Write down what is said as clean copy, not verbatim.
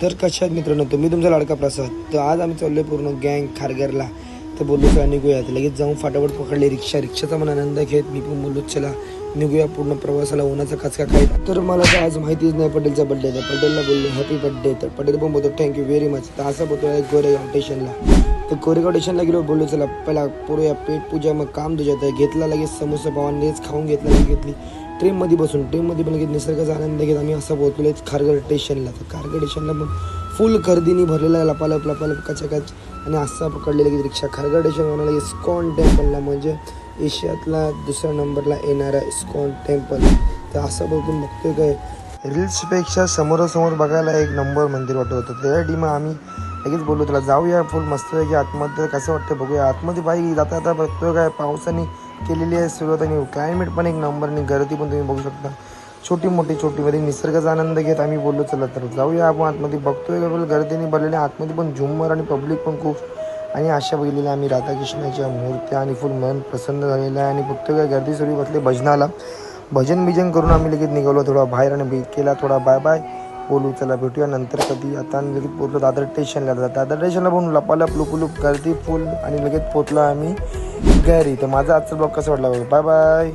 तर कशा आहेत मित्रांनो, तुम्ही तुमचा लाडका प्रसाद. तर आज आम्ही चाललोय पूर्ण गँग खारघरला. तर बोललो चला निघूया. लगेच जाऊन फाटाफट पकडले रिक्षाचा पण आनंद घेत मी पण बोललो चला निघूया पूर्ण प्रवासाला. उन्हाचा खचका काय. तर मला तर आज माहितीच नाही पटेलचा बड्डे. तर पटेलला बोललो हॅपी बड्डे. तर पटेल पण बोलतो थँक्यू व्हेरी मच. तर असं बोलतो गोरेगाव स्टेशनला. तर गोरेगाव स्टेशनला गेलो. बोललो चला पहिला पुरूया पेट पूजा मग काम तुझ्यात आहे. घेतला लगेच समोसा पावानेच खाऊन घेतली ट्रेनमध्ये ट्रेनमध्ये पण लगेच निसर्गाचा आनंद घेत आम्ही असं पोहोचलो खारघर स्टेशनला. तर खारघर स्टेशनला पण फुल गर्दीने भरलेला आहे. लपालप कचाकच आणि असा पकडले लगेच रिक्षा. खारघर स्टेशनवर इस्कॉन टेम्पलला म्हणजे एशियातला दुसऱ्या नंबरला येणारा इस्कॉन टेम्पल. तर असं बघून बघतोय काय रील्सपेक्षा समोरासमोर बघायला एक नंबर मंदिर वाटत होतं. त्यासाठी मग आम्ही लगेच बोललो तुला जाऊया फुल मस्त आहे की आतमध्ये कसं वाटतं बघूया. आतमध्ये बाई जाता बघतोय काय पावसाने केलेली आहे सुरुवात आणि क्लायमेट पण एक नंबर आणि गर्दी पण तुम्ही बघू शकता. छोटी मध्ये निसर्गाचा आनंद घेत आम्ही बोललो चला तर जाऊया आपण आतमध्ये. बघतोय का गर्दीने भरलेले आतमध्ये पण झुंबर आणि पब्लिक पण खूप आणि अशा बघितलेल्या आम्ही राधाकृष्णाच्या मूर्त्या आणि फुल मन प्रसन्न झालेलं आहे. आणि बघतोय काय गर्दी सुरू बसले भजनाला. भजन करून आम्ही लगेच निघालो थोडा बाहेर आणि केला थोडा बाय बाय. बोलू चला भेटूया नंतर कधी. आता लगेच पोचलो दादर स्टेशनला. दादर स्टेशनला पण लपालप लुकलुप गर्दी फुल आणि लगेच पोचलो आम्ही घरी. तर माझा आजचा ब्लॉग कसा वाटला बाय बाय.